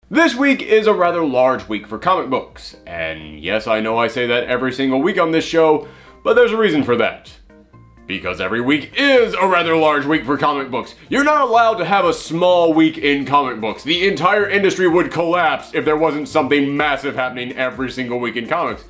This week is a rather large week for comic books, and yes, I know I say that every single week on this show, but there's a reason for that. Because every week is a rather large week for comic books. You're not allowed to have a small week in comic books. The entire industry would collapse if there wasn't something massive happening every single week in comics.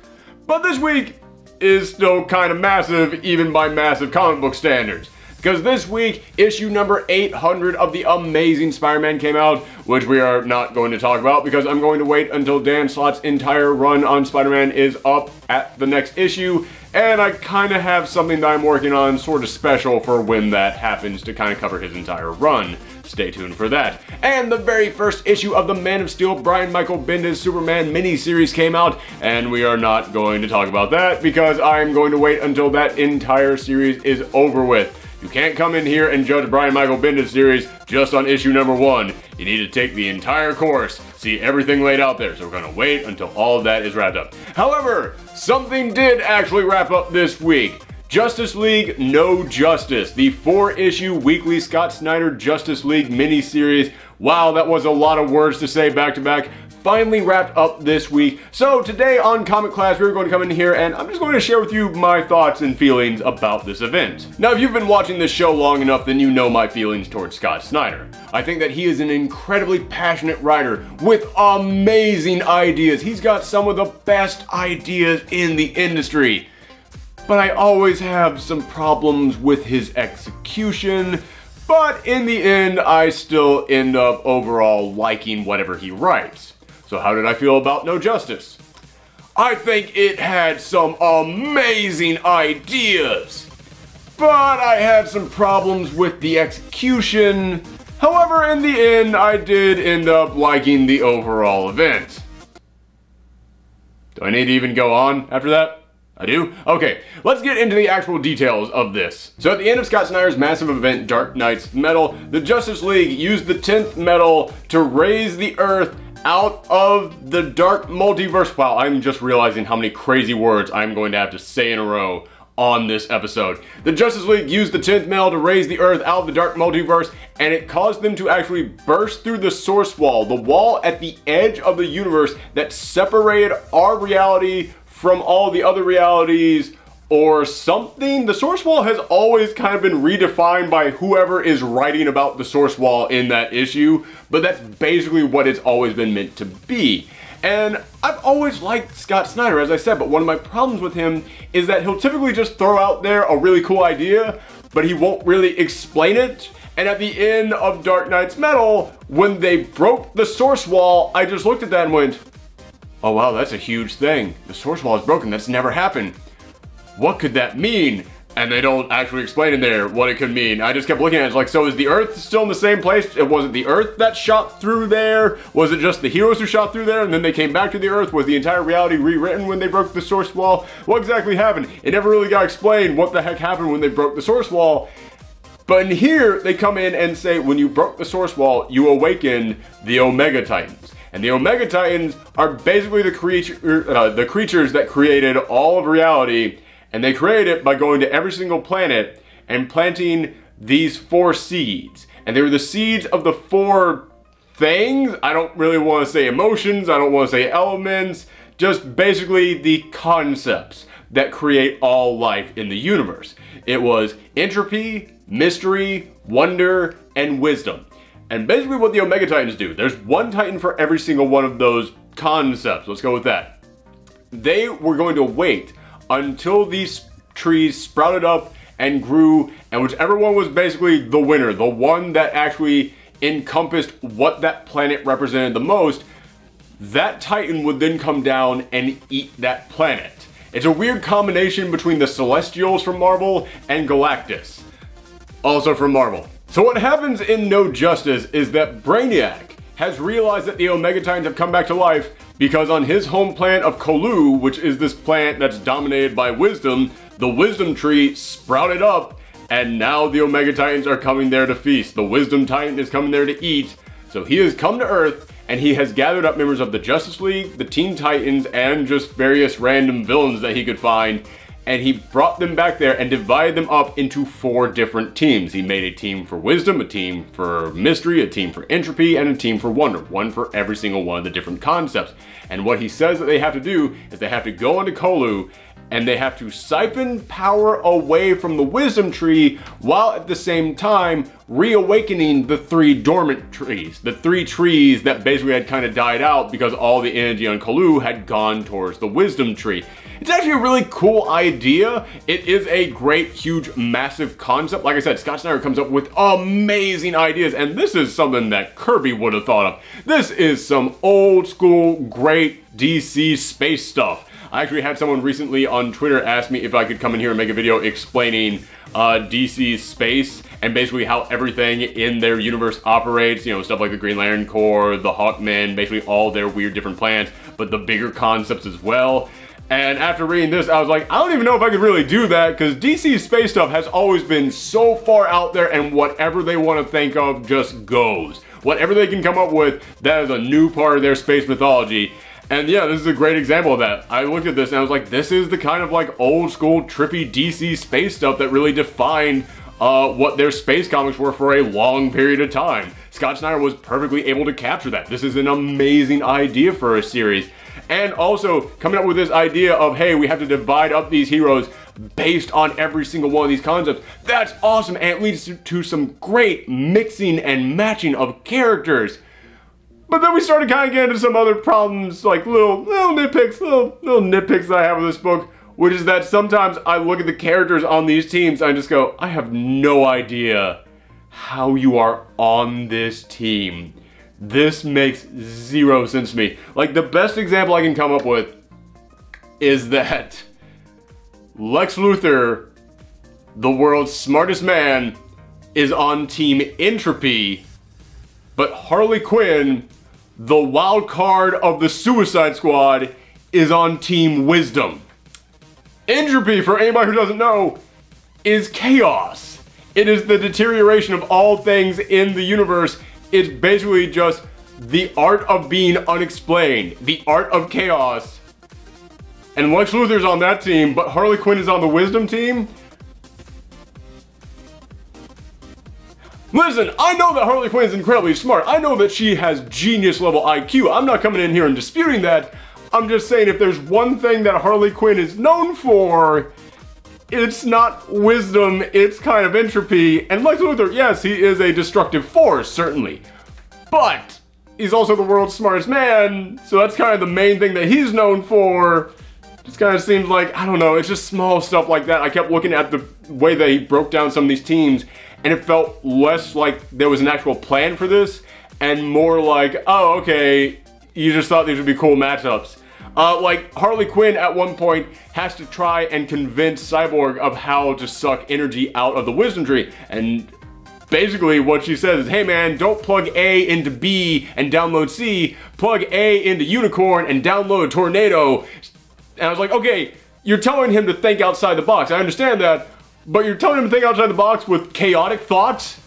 But this week is still kind of massive, even by massive comic book standards. Because this week, issue number 800 of The Amazing Spider-Man came out, which we are not going to talk about because I'm going to wait until Dan Slott's entire run on Spider-Man is up at the next issue, and I kind of have something that I'm working on sort of special for when that happens to kind of cover his entire run. Stay tuned for that. And the very first issue of the Man of Steel Brian Michael Bendis Superman miniseries came out, and we are not going to talk about that because I'm going to wait until that entire series is over with. You can't come in here and judge Brian Michael Bendis' series just on issue number 1. You need to take the entire course, see everything laid out there, so we're gonna wait until all of that is wrapped up. However, something did actually wrap up this week. Justice League No Justice, the 4-issue weekly Scott Snyder Justice League miniseries. Wow, that was a lot of words to say back to back. Finally wrapped up this week. So today on Comic Class, we're going to come in here and I'm just going to share with you my thoughts and feelings about this event. Now, if you've been watching this show long enough, then you know my feelings towards Scott Snyder. I think that he is an incredibly passionate writer with amazing ideas. He's got some of the best ideas in the industry. But I always have some problems with his execution. But in the end, I still end up overall liking whatever he writes. So how did I feel about No Justice? I think it had some amazing ideas, but I had some problems with the execution. However, in the end, I did end up liking the overall event. Do I need to even go on after that? I do? Okay, let's get into the actual details of this. So at the end of Scott Snyder's massive event, Dark Knight's Metal, the Justice League used the 10th metal to raise the Earth out of the dark multiverse. Wow, I'm just realizing how many crazy words I'm going to have to say in a row on this episode. The Justice League used the 10th metal to raise the Earth out of the dark multiverse, and it caused them to actually burst through the source wall, the wall at the edge of the universe that separated our reality from all the other realities or something. The source wall has always kind of been redefined by whoever is writing about the source wall in that issue, but that's basically what it's always been meant to be. And I've always liked Scott Snyder, as I said, but one of my problems with him is that he'll typically just throw out there a really cool idea, but he won't really explain it. And at the end of Dark Knight's Metal, when they broke the source wall, I just looked at that and went, oh wow, that's a huge thing. The source wall is broken, that's never happened. What could that mean? And they don't actually explain in there what it could mean. I just kept looking at it, it's like, so is the Earth still in the same place? Was it the Earth that shot through there? Was it just the heroes who shot through there and then they came back to the Earth? Was the entire reality rewritten when they broke the source wall? What exactly happened? It never really got explained what the heck happened when they broke the source wall. But in here, they come in and say, when you broke the source wall, you awakened the Omega Titans. And the Omega Titans are basically the creatures that created all of reality, and they created it by going to every single planet and planting these 4 seeds. And they were the seeds of the 4 things. I don't really want to say emotions, I don't want to say elements, just basically the concepts that create all life in the universe. It was entropy, mystery, wonder, and wisdom. And basically what the Omega Titans do, there's one Titan for every single one of those concepts. Let's go with that. They were going to wait until these trees sprouted up and grew, and whichever one was basically the winner, the one that actually encompassed what that planet represented the most, that Titan would then come down and eat that planet. It's a weird combination between the Celestials from Marvel and Galactus, also from Marvel. So what happens in No Justice is that Brainiac has realized that the Omega Titans have come back to life because on his home planet of Colu, which is this planet that's dominated by wisdom, the wisdom tree sprouted up, and now the Omega Titans are coming there to feast. The Wisdom Titan is coming there to eat. So he has come to Earth, and he has gathered up members of the Justice League, the Teen Titans, and just various random villains that he could find. and he brought them back there and divided them up into 4 different teams. He made a team for wisdom, a team for mystery, a team for entropy, and a team for wonder. One for every single one of the different concepts. And what he says that they have to do is they have to go into Kolu and they have to siphon power away from the wisdom tree while at the same time reawakening the 3 dormant trees. The 3 trees that basically had kind of died out because all the energy on Kolu had gone towards the wisdom tree. It's actually a really cool idea. It is a great, huge, massive concept. Like I said, Scott Snyder comes up with amazing ideas, and this is something that Kirby would have thought of. This is some old school, great DC space stuff. I actually had someone recently on Twitter ask me if I could come in here and make a video explaining DC's space and basically how everything in their universe operates, you know, stuff like the Green Lantern Corps, the Hawkmen, basically all their weird different plans, but the bigger concepts as well. And after reading this, I was like, I don't even know if I could really do that, because DC's space stuff has always been so far out there, and whatever they want to think of just goes. Whatever they can come up with, that is a new part of their space mythology. And yeah, this is a great example of that. I looked at this and I was like, this is the kind of like old school trippy DC space stuff that really defined what their space comics were for a long period of time. Scott Snyder was perfectly able to capture that. This is an amazing idea for a series. And also coming up with this idea of, hey, we have to divide up these heroes based on every single one of these concepts. That's awesome, and it leads to some great mixing and matching of characters. But then we started kind of getting into some other problems, like little nitpicks that I have with this book, which is that sometimes I look at the characters on these teams and I just go, I have no idea how you are on this team. This makes 0 sense to me. Like, the best example I can come up with is that Lex Luthor, the world's smartest man, is on Team Entropy, but Harley Quinn, the wild card of the Suicide Squad, is on Team Wisdom. Entropy, for anybody who doesn't know, is chaos. It is the deterioration of all things in the universe. It's basically just the art of being unexplained, the art of chaos. And Lex Luthor's on that team, but Harley Quinn is on the Wisdom team? Listen, I know that Harley Quinn is incredibly smart. I know that she has genius level IQ. I'm not coming in here and disputing that. I'm just saying, if there's one thing that Harley Quinn is known for, it's not wisdom, it's kind of entropy. And Lex Luthor, yes, he is a destructive force, certainly. But he's also the world's smartest man, so that's kind of the main thing that he's known for. Just kind of seems like, I don't know, it's just small stuff like that. I kept looking at the way that he broke down some of these teams, and it felt less like there was an actual plan for this, and more like, oh, okay, you just thought these would be cool matchups. Like, Harley Quinn at one point has to try and convince Cyborg of how to suck energy out of the Wisdom Tree, and basically what she says is, hey man, don't plug A into B and download C, plug A into Unicorn and download Tornado. And I was like, okay, you're telling him to think outside the box, I understand that, but you're telling him to think outside the box with chaotic thoughts?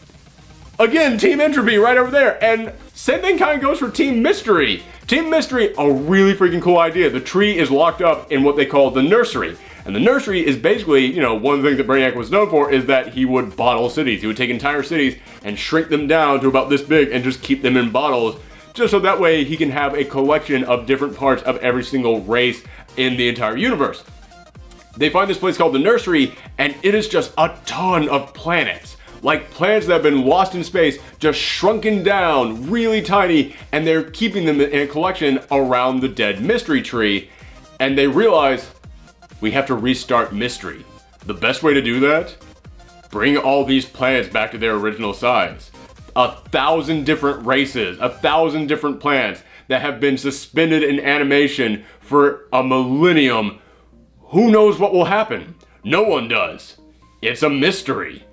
Again, Team Entropy right over there. And same thing kind of goes for Team Mystery. Team Mystery, a really freaking cool idea. The tree is locked up in what they call the nursery. And the nursery is basically, you know, one of the things that Brainiac was known for is that he would bottle cities. He would take entire cities and shrink them down to about this big and just keep them in bottles, just so that way he can have a collection of different parts of every single race in the entire universe. They find this place called the nursery, and it is just a ton of planets. Like planets that have been lost in space, just shrunken down, really tiny, and they're keeping them in a collection around the dead Mystery Tree. And they realize, we have to restart Mystery. The best way to do that? Bring all these planets back to their original size. 1,000 different races, 1,000 different planets that have been suspended in animation for a millennium. Who knows what will happen? No one does. It's a mystery.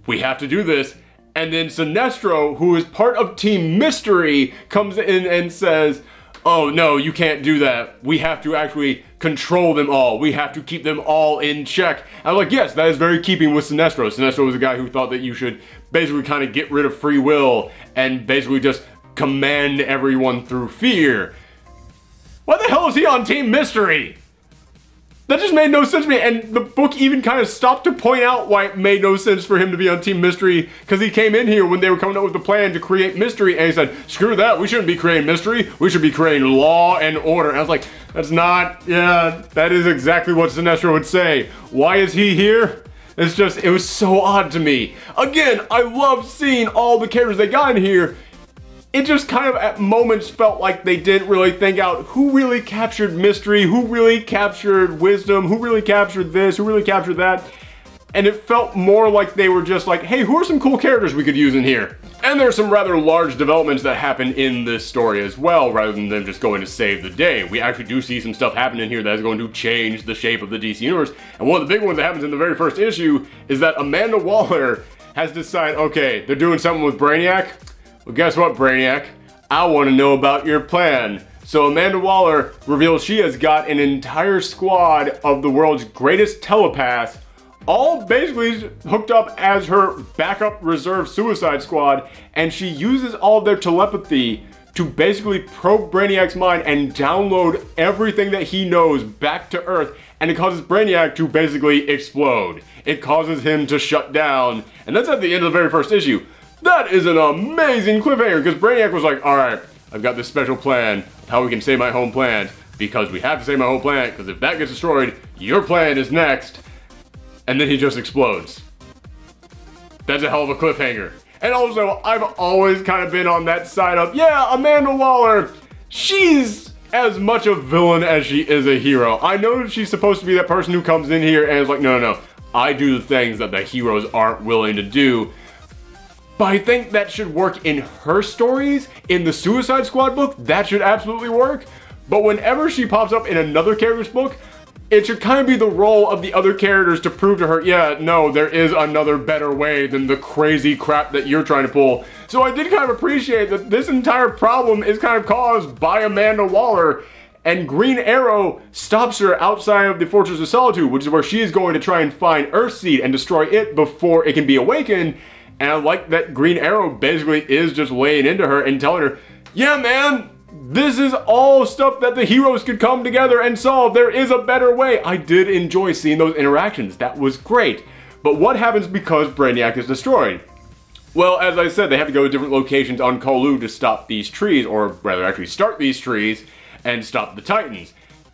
We have to do this. And then Sinestro, who is part of Team Mystery, comes in and says, oh no, you can't do that. We have to actually control them all. We have to keep them all in check. I'm like, yes, that is very keeping with Sinestro. Sinestro was a guy who thought that you should basically kind of get rid of free will and basically just command everyone through fear. Why the hell is he on Team Mystery? That just made no sense to me, and the book even kind of stopped to point out why it made no sense for him to be on Team Mystery, because he came in here when they were coming up with the plan to create mystery, and he said, screw that, we shouldn't be creating mystery, we should be creating law and order. And I was like, that's not, yeah, that is exactly what Sinestro would say. Why is he here? It's just, it was so odd to me. Again, I loved seeing all the characters they got in here. It just kind of at moments felt like they didn't really think out who really captured mystery, who really captured wisdom, who really captured this, who really captured that. And it felt more like they were just like, hey, who are some cool characters we could use in here? And there's some rather large developments that happen in this story as well, rather than them just going to save the day. We actually do see some stuff happen in here that is going to change the shape of the DC Universe. And one of the big ones that happens in the very first issue is that Amanda Waller has decided, okay, they're doing something with Brainiac. Well, guess what, Brainiac? I want to know about your plan. So Amanda Waller reveals she has got an entire squad of the world's greatest telepaths, all basically hooked up as her backup reserve Suicide Squad, and she uses all of their telepathy to basically probe Brainiac's mind and download everything that he knows back to Earth, and it causes Brainiac to basically explode. It causes him to shut down, and that's at the end of the very first issue. That is an amazing cliffhanger, because Brainiac was like, alright, I've got this special plan of how we can save my home planet, because we have to save my home planet, because if that gets destroyed, your planet is next. And then he just explodes. That's a hell of a cliffhanger. And also, I've always kind of been on that side of, yeah, Amanda Waller, she's as much a villain as she is a hero. I know she's supposed to be that person who comes in here and is like, no, I do the things that the heroes aren't willing to do. But I think that should work in her stories. In the Suicide Squad book, that should absolutely work. But whenever she pops up in another character's book, it should kind of be the role of the other characters to prove to her, yeah, no, there is another better way than the crazy crap that you're trying to pull. So I did kind of appreciate that this entire problem is kind of caused by Amanda Waller, and Green Arrow stops her outside of the Fortress of Solitude, which is where she is going to try and find Earthseed and destroy it before it can be awakened. And I like that Green Arrow basically is just laying into her and telling her, yeah, man, this is all stuff that the heroes could come together and solve. There is a better way. I did enjoy seeing those interactions. That was great. But what happens because Brainiac is destroyed? Well, as I said, they have to go to different locations on Kolu to stop these trees, or rather actually start these trees and stop the Titans.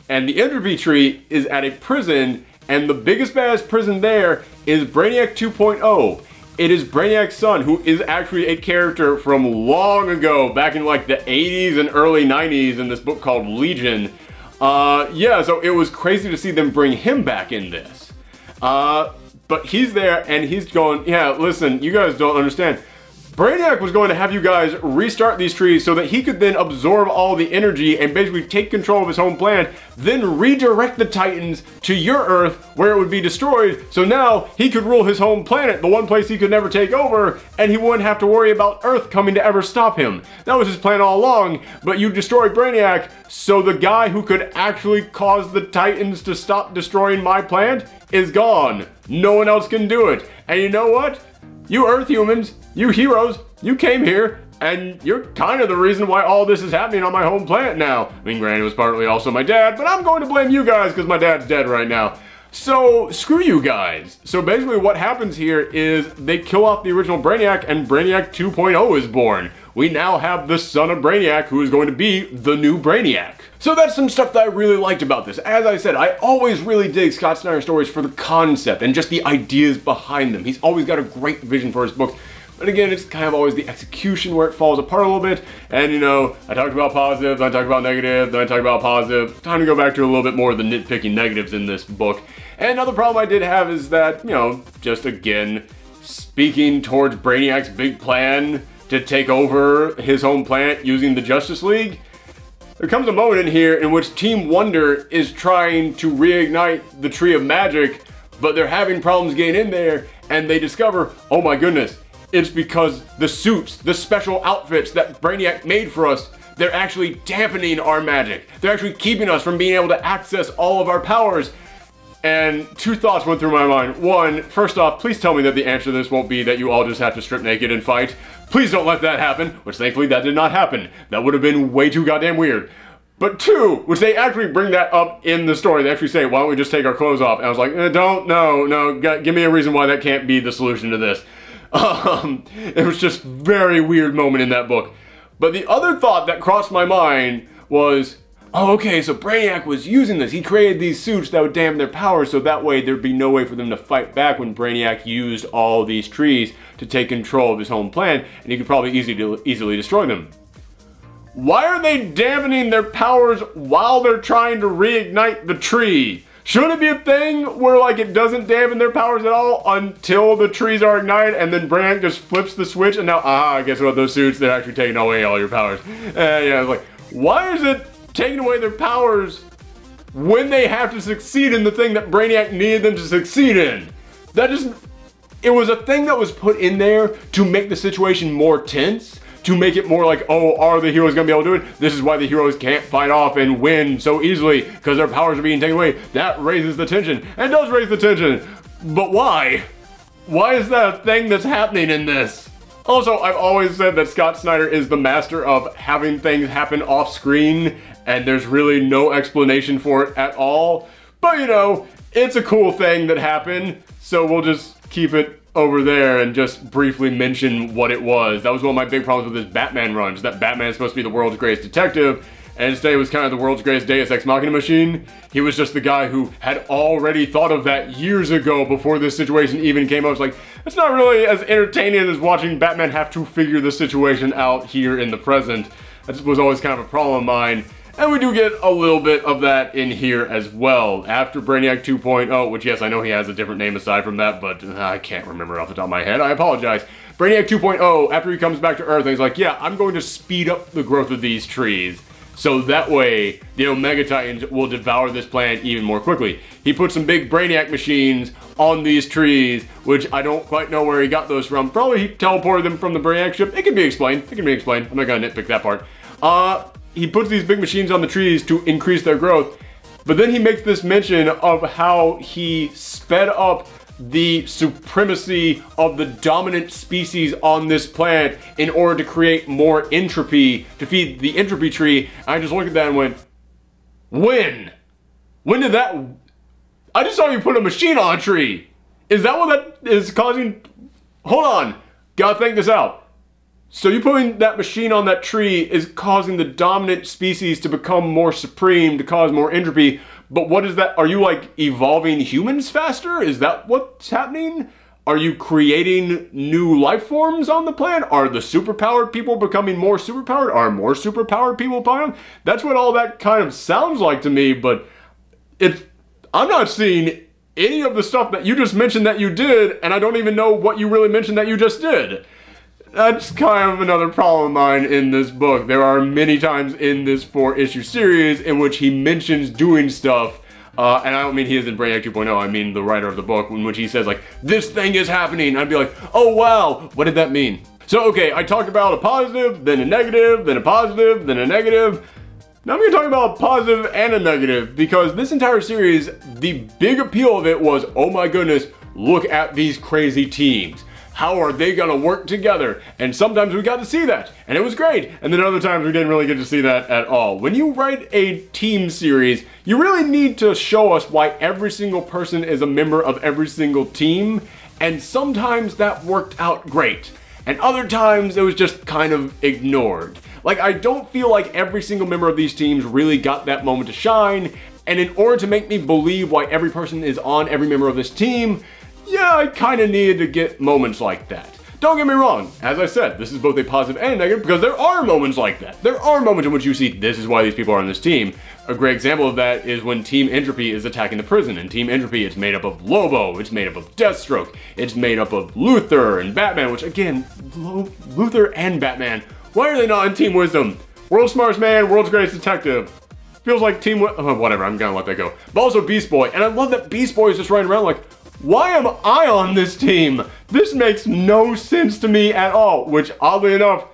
And the Entropy Tree is at a prison, and the biggest baddest prison there is Brainiac 2.0. It is Brainiac's son, who is actually a character from long ago, back in like the 80s and early 90s in this book called Legion. Yeah, so it was crazy to see them bring him back in this. But he's there and he's going, yeah, listen, you guys don't understand. Brainiac was going to have you guys restart these trees so that he could then absorb all the energy and basically take control of his home planet, then redirect the Titans to your Earth where it would be destroyed, so now he could rule his home planet, the one place he could never take over, and he wouldn't have to worry about Earth coming to ever stop him. That was his plan all along, but you destroyed Brainiac, so the guy who could actually cause the Titans to stop destroying my planet is gone. No one else can do it. And you know what? You Earth humans, you heroes, you came here, and you're kind of the reason why all this is happening on my home planet now. I mean, granted, it was partly also my dad, but I'm going to blame you guys because my dad's dead right now. So, screw you guys. So basically what happens here is they kill off the original Brainiac, and Brainiac 2.0 is born. We now have the son of Brainiac, who is going to be the new Brainiac. So that's some stuff that I really liked about this. As I said, I always really dig Scott Snyder stories for the concept and just the ideas behind them. He's always got a great vision for his books. But again, it's kind of always the execution where it falls apart a little bit. And you know, I talked about positives, then I talked about negatives, then I talked about positive. Time to go back to a little bit more of the nitpicking negatives in this book. And another problem I did have is that, you know, just again, speaking towards Brainiac's big plan to take over his home planet using the Justice League, there comes a moment in here in which Team Wonder is trying to reignite the Tree of Magic, but they're having problems getting in there, and they discover, oh my goodness, it's because the suits, the special outfits that Brainiac made for us, they're actually dampening our magic. They're actually keeping us from being able to access all of our powers. And two thoughts went through my mind. One, first off, please tell me that the answer to this won't be that you all just have to strip naked and fight. Please don't let that happen, which thankfully that did not happen. That would have been way too goddamn weird. But 2, which they actually bring that up in the story. They actually say, why don't we just take our clothes off? And I was like, no, give me a reason why that can't be the solution to this. It was just a very weird moment in that book. But the other thought that crossed my mind was, oh, okay, so Brainiac was using this. He created these suits that would dampen their powers, so that way there'd be no way for them to fight back when Brainiac used all these trees to take control of his home planet, and he could probably easily destroy them. Why are they dampening their powers while they're trying to reignite the tree? Shouldn't it be a thing where, like, it doesn't dampen their powers at all until the trees are ignited, and then Brainiac just flips the switch, and now, guess what, those suits, they're actually taking away all your powers. Yeah, like, why is it taking away their powers when they have to succeed in the thing that Brainiac needed them to succeed in? That just, it was a thing that was put in there to make the situation more tense, to make it more like, oh, are the heroes gonna be able to do it? This is why the heroes can't fight off and win so easily, because their powers are being taken away. That raises the tension, and does raise the tension. But why? Why is that a thing that's happening in this? Also, I've always said that Scott Snyder is the master of having things happen off screen, and there's really no explanation for it at all. But you know, it's a cool thing that happened, so we'll just keep it over there and just briefly mention what it was. That was one of my big problems with his Batman runs, that Batman is supposed to be the world's greatest detective, and instead he was kind of the world's greatest Deus Ex Machina machine. He was just the guy who had already thought of that years ago before this situation even came up. It's like, it's not really as entertaining as watching Batman have to figure the situation out here in the present. That was always kind of a problem of mine. And we do get a little bit of that in here as well. After Brainiac 2.0, which yes, I know he has a different name aside from that, but I can't remember off the top of my head. I apologize. Brainiac 2.0, after he comes back to Earth, and he's like, yeah, I'm going to speed up the growth of these trees. So that way, the Omega Titans will devour this planet even more quickly. He put some big Brainiac machines on these trees, which I don't quite know where he got those from. Probably he teleported them from the Brainiac ship. It can be explained. It can be explained. I'm not gonna nitpick that part. He puts these big machines on the trees to increase their growth, but then he makes this mention of how he sped up the supremacy of the dominant species on this planet in order to create more entropy, to feed the entropy tree. I just looked at that and went, when? When did that? I just saw you put a machine on a tree. Is that what that is causing? Hold on, gotta think this out. So you putting that machine on that tree is causing the dominant species to become more supreme, to cause more entropy. But what is that? Are you like evolving humans faster? Is that what's happening? Are you creating new life forms on the planet? Are the superpowered people becoming more superpowered? Are more superpowered people powered? That's what all that kind of sounds like to me, but I'm not seeing any of the stuff that you just mentioned that you did, and I don't even know what you really mentioned that you just did. That's kind of another problem of mine in this book. There are many times in this 4-issue series in which he mentions doing stuff, and I don't mean he is in Brainiac 2.0, I mean the writer of the book, in which he says like, this thing is happening. I'd be like, oh wow, what did that mean? So okay, I talked about a positive, then a negative, then a positive, then a negative. Now I'm going to talk about a positive and a negative, because this entire series, the big appeal of it was, oh my goodness, look at these crazy teams. How are they gonna work together? And sometimes we got to see that, and it was great. And then other times we didn't really get to see that at all. When you write a team series, you really need to show us why every single person is a member of every single team. And sometimes that worked out great. And other times it was just kind of ignored. Like, I don't feel like every single member of these teams really got that moment to shine. And in order to make me believe why every person is on every member of this team, yeah, I kind of needed to get moments like that. Don't get me wrong, as I said, this is both a positive and a negative because there are moments like that. There are moments in which you see this is why these people are on this team. A great example of that is when Team Entropy is attacking the prison. And Team Entropy is made up of Lobo, it's made up of Deathstroke, it's made up of Luthor and Batman, which again, Luthor and Batman, why are they not in Team Wisdom? World's smartest man, world's greatest detective. Feels like Team whatever, I'm gonna let that go. But also Beast Boy, and I love that Beast Boy is just running around like, why am I on this team? This makes no sense to me at all, which oddly enough,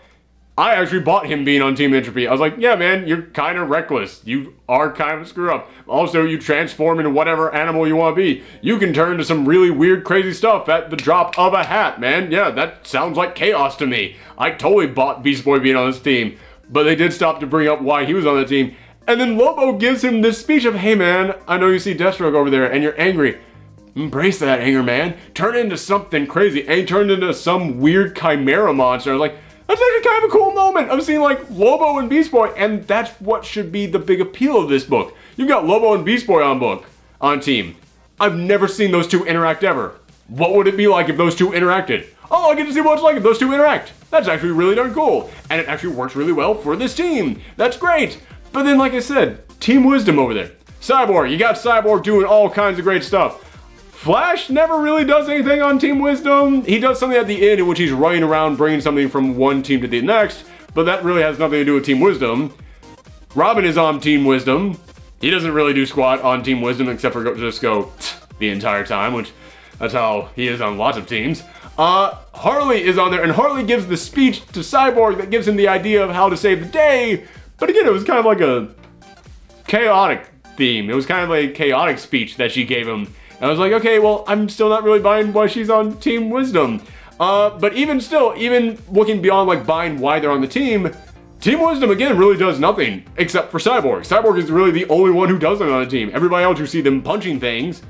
I actually bought him being on Team Entropy. I was like, yeah man, you're kind of reckless. You are kind of a screw up. Also, you transform into whatever animal you want to be. You can turn to some really weird crazy stuff at the drop of a hat, man. Yeah, that sounds like chaos to me. I totally bought Beast Boy being on this team, but they did stop to bring up why he was on the team. And then Lobo gives him this speech of, hey man, I know you see Deathstroke over there and you're angry. Embrace that anger, man. Turn it into something crazy. And he turned into some weird chimera monster. I was like, that's actually kind of a cool moment of seeing like Lobo and Beast Boy, and that's what should be the big appeal of this book. You've got Lobo and Beast Boy on team. I've never seen those two interact ever. What would it be like if those two interacted? Oh, I get to see what it's like if those two interact. That's actually really darn cool. And it actually works really well for this team. That's great. But then, like I said, Team Wisdom over there. Cyborg, you got Cyborg doing all kinds of great stuff. Flash never really does anything on Team Wisdom. He does something at the end in which he's running around bringing something from one team to the next, but that really has nothing to do with Team Wisdom. Robin is on Team Wisdom. He doesn't really do squat on Team Wisdom except for just go the entire time, which that's how he is on lots of teams. Harley is on there, and Harley gives the speech to Cyborg that gives him the idea of how to save the day, but again, it was kind of like a chaotic theme. It was kind of like a chaotic speech that she gave him. And I was like, okay, well, I'm still not really buying why she's on Team Wisdom. But even still, even looking beyond like buying why they're on the team, Team Wisdom, again, really does nothing except for Cyborg. Cyborg is really the only one who does it on the team. Everybody else, you see them punching things.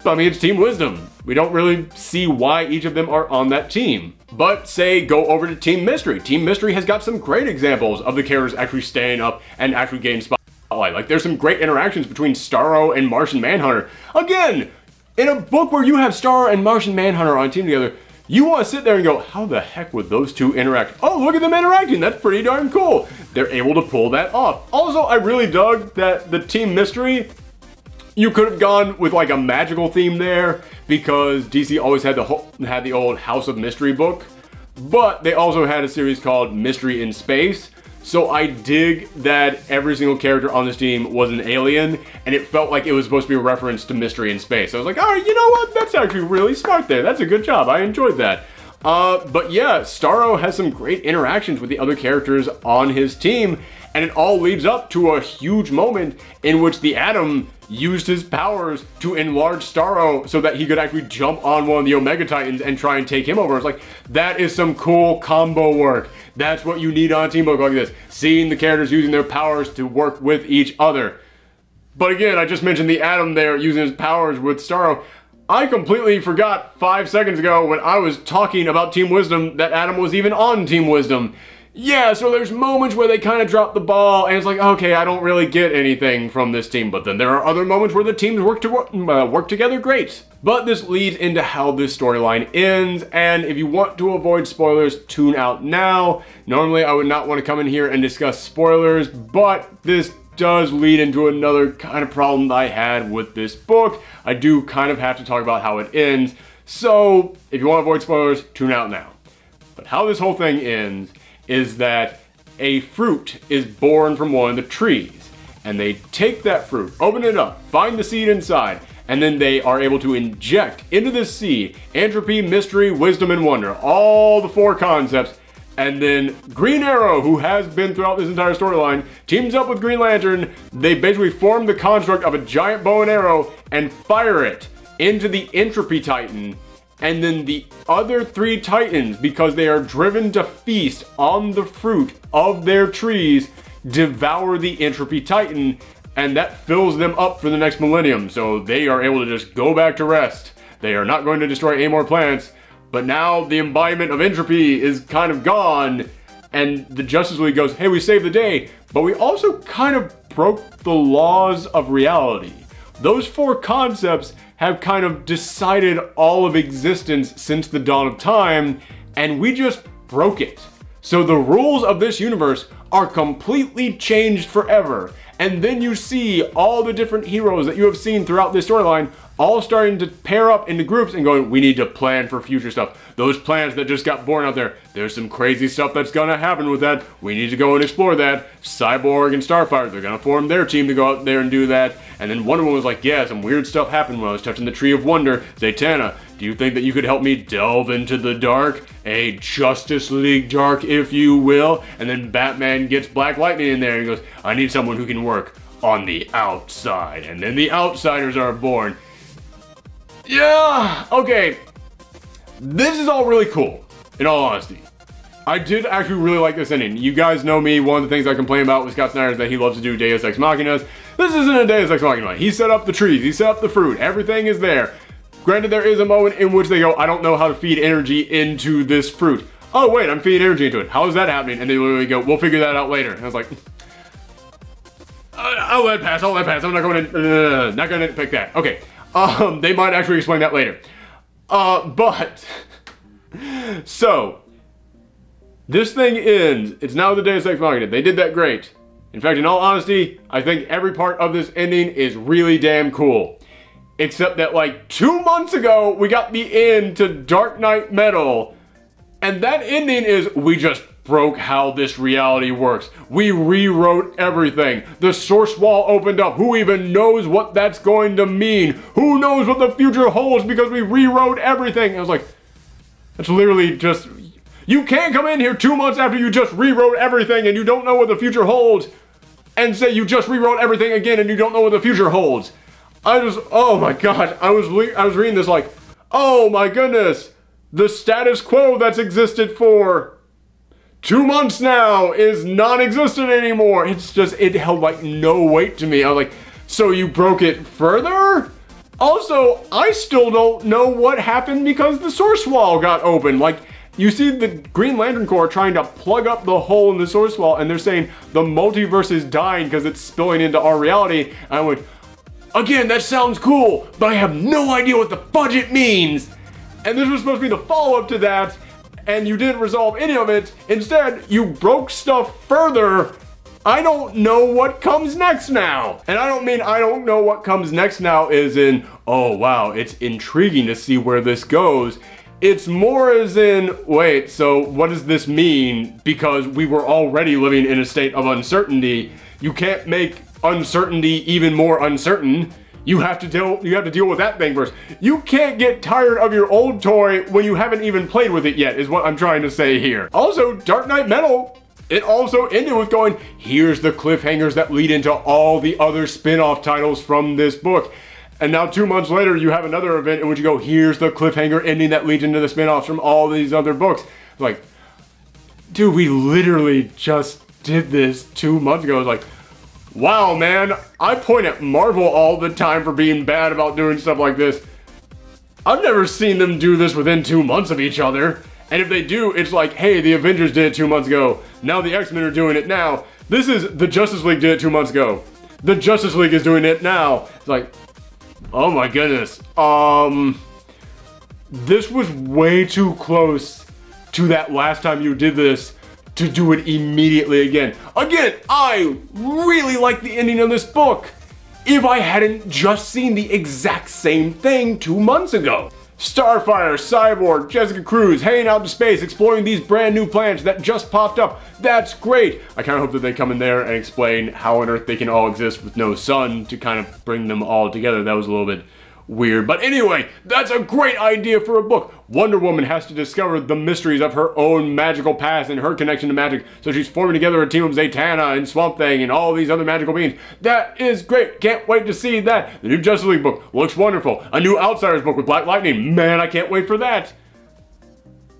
But I mean, it's Team Wisdom. We don't really see why each of them are on that team. But say, go over to Team Mystery. Team Mystery has got some great examples of the characters actually staying up and actually getting spotlight. Like, there's some great interactions between Starro and Martian Manhunter. Again, in a book where you have Starro and Martian Manhunter on a team together, you want to sit there and go, how the heck would those two interact? Oh, look at them interacting. That's pretty darn cool. They're able to pull that off. Also, I really dug that the Team Mystery, you could have gone with like a magical theme there because DC always had the old House of Mystery book, but they also had a series called Mystery in Space. So I dig that every single character on this team was an alien, and it felt like it was supposed to be a reference to Mystery in Space. I was like, all right, you know what? That's actually really smart there. That's a good job. I enjoyed that. But yeah, Starro has some great interactions with the other characters on his team, and it all leads up to a huge moment in which the Atom used his powers to enlarge Starro so that he could actually jump on one of the Omega Titans and try and take him over. It's like, that is some cool combo work. That's what you need on a team book like this. Seeing the characters using their powers to work with each other. But again, I just mentioned the Atom there using his powers with Starro. I completely forgot 5 seconds ago when I was talking about Team Wisdom that Atom was even on Team Wisdom. Yeah, so there's moments where they kind of drop the ball, and it's like, okay, I don't really get anything from this team, but then there are other moments where the teams work together great. But this leads into how this storyline ends, and if you want to avoid spoilers, tune out now. Normally, I would not want to come in here and discuss spoilers, but this does lead into another kind of problem that I had with this book. I do kind of have to talk about how it ends, so if you want to avoid spoilers, tune out now. But how this whole thing ends is that a fruit is born from one of the trees, and they take that fruit, open it up, find the seed inside, and then they are able to inject into this seed entropy, mystery, wisdom, and wonder, all the 4 concepts. And then Green Arrow, who has been throughout this entire storyline, teams up with Green Lantern. They basically form the construct of a giant bow and arrow and fire it into the Entropy Titan. And then the other 3 Titans, because they are driven to feast on the fruit of their trees, devour the Entropy Titan, and that fills them up for the next millennium. So they are able to just go back to rest. They are not going to destroy any more planets, but now the embodiment of entropy is kind of gone, and the Justice League goes, hey, we saved the day, but we also kind of broke the laws of reality. Those 4 concepts have kind of decided all of existence since the dawn of time, and we just broke it. So the rules of this universe are completely changed forever. And then you see all the different heroes that you have seen throughout this storyline all starting to pair up into groups and going, we need to plan for future stuff. Those plans that just got born out there, there's some crazy stuff that's gonna happen with that. We need to go and explore that. Cyborg and Starfire, they're gonna form their team to go out there and do that. And then Wonder Woman was like, yeah, some weird stuff happened when I was touching the Tree of Wonder. Zatanna, do you think that you could help me delve into the dark? A Justice League dark, if you will. And then Batman gets Black Lightning in there and goes, I need someone who can work on the outside. And then the Outsiders are born. Yeah, okay. This is all really cool, in all honesty. I did actually really like this ending. You guys know me, one of the things I complain about with Scott Snyder is that he loves to do Deus Ex Machinas. This isn't a Deus Ex Machina. He set up the trees, he set up the fruit, everything is there. Granted, there is a moment in which they go, I don't know how to feed energy into this fruit. Oh wait, I'm feeding energy into it. How is that happening? And they literally go, we'll figure that out later. And I was like, I'll let it pass, I'm not going to pick that. Okay, they might actually explain that later. So, this thing ends. It's now the Deus Ex Machina. They did that great. In fact, in all honesty, I think every part of this ending is really damn cool. Except that like 2 months ago, we got the end to Dark Knight Metal. And that ending is, we just broke how this reality works. We rewrote everything. The source wall opened up. Who even knows what that's going to mean? Who knows what the future holds because we rewrote everything? And I was like, that's literally just, you can't come in here 2 months after you just rewrote everything and you don't know what the future holds and say you just rewrote everything again and you don't know what the future holds. Oh my god, I was reading this like, oh my goodness, the status quo that's existed for 2 months now is non-existent anymore. It's just, it held like no weight to me. I was like, so you broke it further? Also, I still don't know what happened because the source wall got open. Like, you see the Green Lantern Corps trying to plug up the hole in the source wall and they're saying the multiverse is dying because it's spilling into our reality. And I went, again, that sounds cool, but I have no idea what the fudge it means. And this was supposed to be the follow-up to that, and you didn't resolve any of it. Instead, you broke stuff further. I don't know what comes next now. And I don't mean I don't know what comes next now as in, oh wow, it's intriguing to see where this goes. It's more as in, wait, so what does this mean? Because we were already living in a state of uncertainty. You can't make uncertainty even more uncertain. You have to deal with that thing first. You can't get tired of your old toy when you haven't even played with it yet, is what I'm trying to say here. Also, Dark Knight Metal, it also ended with going, here's the cliffhangers that lead into all the other spin-off titles from this book. And now 2 months later, you have another event in which you go, here's the cliffhanger ending that leads into the spin-offs from all these other books. Like, dude, we literally just did this 2 months ago. It's like, wow, man, I point at Marvel all the time for being bad about doing stuff like this. I've never seen them do this within 2 months of each other. And if they do, it's like, hey, the Avengers did it 2 months ago. Now the X-Men are doing it now. This is, the Justice League did it 2 months ago. The Justice League is doing it now. It's like, oh my goodness. This was way too close to that last time you did this to do it immediately again. Again, I really like the ending of this book if I hadn't just seen the exact same thing 2 months ago. Starfire, Cyborg, Jessica Cruz heading out to space, exploring these brand new planets that just popped up. That's great. I kind of hope that they come in there and explain how on Earth they can all exist with no sun to kind of bring them all together. That was a little bit weird. But anyway, that's a great idea for a book. Wonder Woman has to discover the mysteries of her own magical past and her connection to magic. So she's forming together a team of Zatanna and Swamp Thing and all these other magical beings. That is great. Can't wait to see that. The new Justice League book looks wonderful. A new Outsiders book with Black Lightning. Man, I can't wait for that.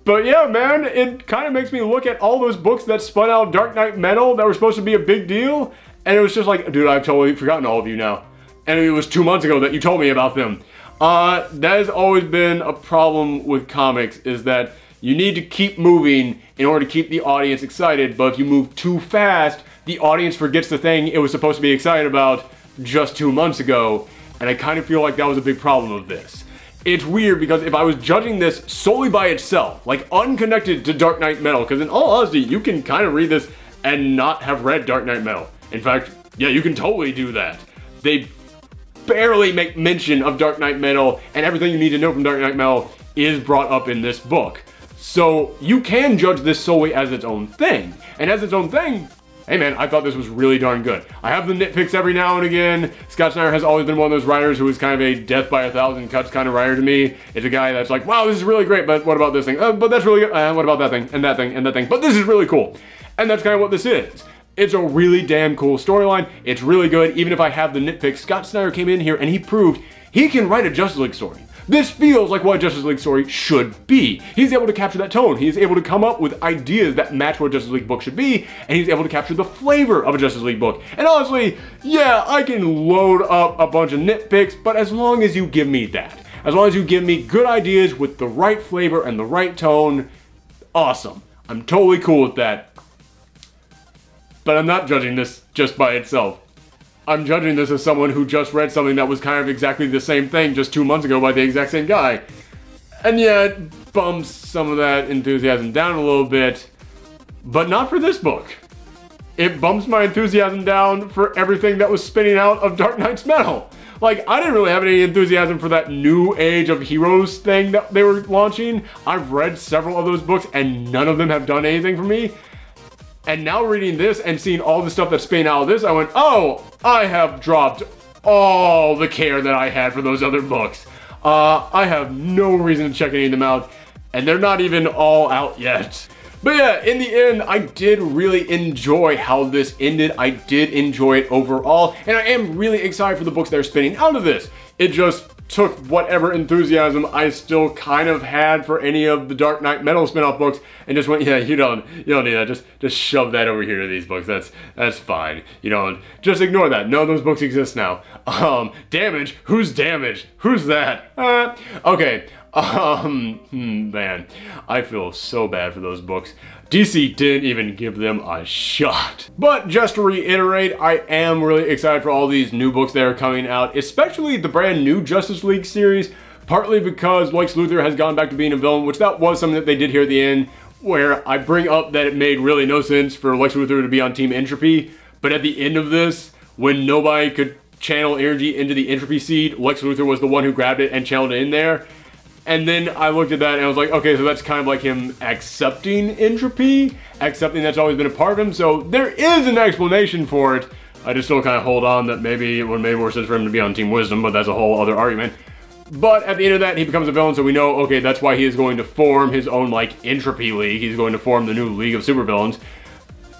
But yeah, man, it kind of makes me look at all those books that spun out Dark Knight Metal that were supposed to be a big deal. And it was just like, dude, I've totally forgotten all of you now. And it was 2 months ago that you told me about them. That has always been a problem with comics, is that you need to keep moving in order to keep the audience excited, but if you move too fast, the audience forgets the thing it was supposed to be excited about just 2 months ago, and I kind of feel like that was a big problem of this. It's weird because if I was judging this solely by itself, like unconnected to Dark Knight Metal, because in all honesty, you can kind of read this and not have read Dark Knight Metal. In fact, yeah, you can totally do that. They barely make mention of Dark Knight Metal, and everything you need to know from Dark Knight Metal is brought up in this book. So you can judge this solely as its own thing. And as its own thing, hey man, I thought this was really darn good. I have the nitpicks every now and again. Scott Snyder has always been one of those writers who is kind of a death by 1,000 cuts kind of writer to me. It's a guy that's like, wow, this is really great, but what about this thing? But that's really good. What about that thing, and that thing, and that thing? But this is really cool. And that's kind of what this is. It's a really damn cool storyline. It's really good. Even if I have the nitpicks, Scott Snyder came in here and he proved he can write a Justice League story. This feels like what a Justice League story should be. He's able to capture that tone. He's able to come up with ideas that match what a Justice League book should be, and he's able to capture the flavor of a Justice League book. And honestly, yeah, I can load up a bunch of nitpicks, but as long as you give me that, as long as you give me good ideas with the right flavor and the right tone, awesome. I'm totally cool with that. But I'm not judging this just by itself. I'm judging this as someone who just read something that was kind of exactly the same thing just 2 months ago by the exact same guy. And yeah, it bumps some of that enthusiasm down a little bit, but not for this book. It bumps my enthusiasm down for everything that was spinning out of Dark Knight's Metal. Like, I didn't really have any enthusiasm for that new age of heroes thing that they were launching. I've read several of those books and none of them have done anything for me. And now reading this and seeing all the stuff that's spinning out of this, I went, oh, I have dropped all the care that I had for those other books. I have no reason to check any of them out, and they're not even all out yet. But yeah, in the end, I did really enjoy how this ended. I did enjoy it overall, and I am really excited for the books that are spinning out of this. It just took whatever enthusiasm I still kind of had for any of the Dark Knight Metal spin-off books and just went, yeah, you don't need that. Just shove that over here to these books. That's fine. You don't just ignore that. No, those books exist now. Damage? Who's Damage? Who's that? Okay. Man, I feel so bad for those books. DC didn't even give them a shot. But just to reiterate, I am really excited for all these new books that are coming out, especially the brand new Justice League series, partly because Lex Luthor has gone back to being a villain, which that was something that they did here at the end, where I bring up that it made really no sense for Lex Luthor to be on Team Entropy, but at the end of this, when nobody could channel energy into the Entropy seed, Lex Luthor was the one who grabbed it and channeled it in there. And then I looked at that and I was like, okay, so that's kind of like him accepting entropy, accepting that's always been a part of him. So there is an explanation for it. I just still kind of hold on that maybe it would make more sense for him to be on Team Wisdom, but that's a whole other argument. But at the end of that, he becomes a villain, so we know, okay, that's why he is going to form his own, like, Entropy League. He's going to form the new League of Supervillains.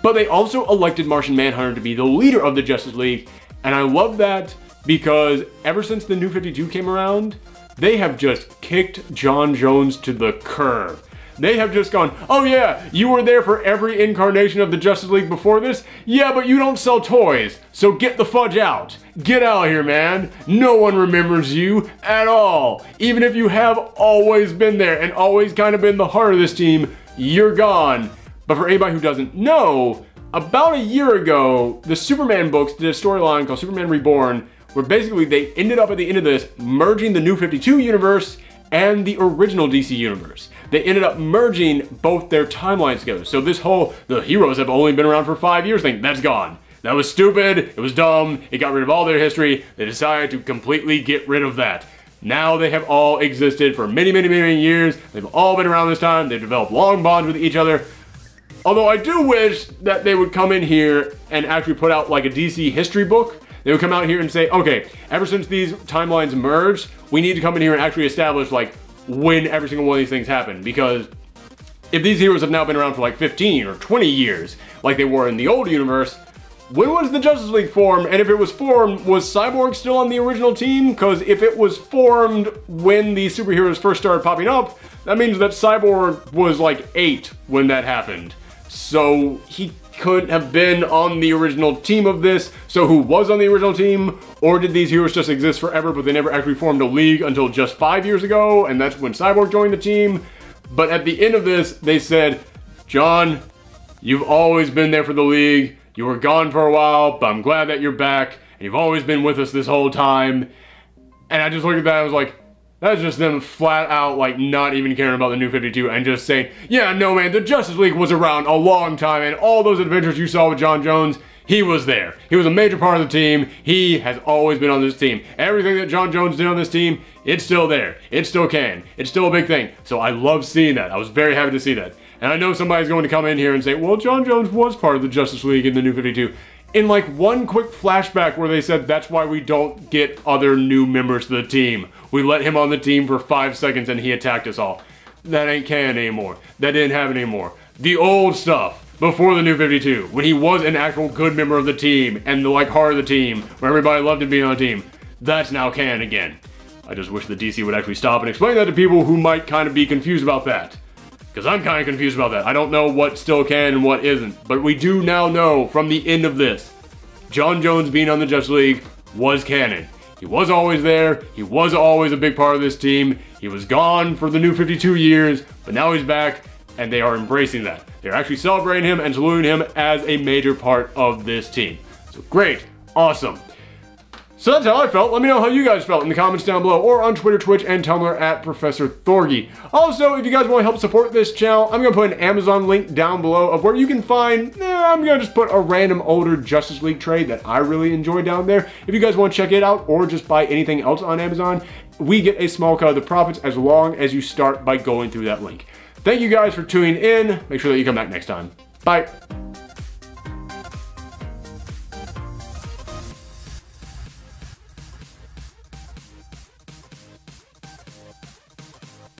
But they also elected Martian Manhunter to be the leader of the Justice League, and I love that because ever since the New 52 came around, they have just kicked John Jones to the curb. They have just gone, oh yeah, you were there for every incarnation of the Justice League before this? Yeah, but you don't sell toys, so get the fudge out. Get out of here, man. No one remembers you at all. Even if you have always been there and always kind of been the heart of this team, you're gone. But for anybody who doesn't know, about a year ago, the Superman books did a storyline called Superman Reborn, where basically they ended up at the end of this merging the New 52 universe and the original DC universe. They ended up merging both their timelines together. So this whole, the heroes have only been around for 5 years thing, that's gone. That was stupid, it was dumb, it got rid of all their history. They decided to completely get rid of that. Now they have all existed for many, many, many years. They've all been around this time. They've developed long bonds with each other. Although I do wish that they would come in here and actually put out like a DC history book. They would come out here and say, okay, ever since these timelines merged, we need to come in here and actually establish like when every single one of these things happened. Because if these heroes have now been around for like 15 or 20 years, like they were in the old universe, when was the Justice League formed? And if it was formed, was Cyborg still on the original team? Because if it was formed when the superheroes first started popping up, that means that Cyborg was like 8 when that happened. So he couldn't have been on the original team of this. So who was on the original team? Or did these heroes just exist forever, but they never actually formed a league until just 5 years ago? And that's when Cyborg joined the team. But at the end of this, they said, John, you've always been there for the league. You were gone for a while, but I'm glad that you're back. And you've always been with us this whole time. And I just looked at that and I was like, that's just them flat out like not even caring about the New 52 and just saying, yeah, no man, the Justice League was around a long time and all those adventures you saw with John Jones, he was there. He was a major part of the team. He has always been on this team. Everything that John Jones did on this team, it's still there. It still can. It's still a big thing. So I love seeing that. I was very happy to see that. And I know somebody's going to come in here and say, well, John Jones was part of the Justice League in the New 52. In like one quick flashback where they said that's why we don't get other new members to the team. We let him on the team for 5 seconds and he attacked us all. That ain't canon anymore. That didn't happen anymore. The old stuff, before the New 52, when he was an actual good member of the team and the like heart of the team, where everybody loved him being on the team, that's now canon again. I just wish the DC would actually stop and explain that to people who might kind of be confused about that. Because I'm kind of confused about that. I don't know what still can and what isn't. But we do now know from the end of this, John Jones being on the Justice League was canon. He was always there. He was always a big part of this team. He was gone for the new 52 years, but now he's back, and they are embracing that. They're actually celebrating him and saluting him as a major part of this team. So great. Awesome. So that's how I felt. Let me know how you guys felt in the comments down below or on Twitter, Twitch, and Tumblr at Professor Thorgy. Also, if you guys want to help support this channel, I'm going to put an Amazon link down below of where you can find, I'm going to just put a random older Justice League trade that I really enjoy down there. If you guys want to check it out or just buy anything else on Amazon, we get a small cut of the profits as long as you start by going through that link. Thank you guys for tuning in. Make sure that you come back next time. Bye.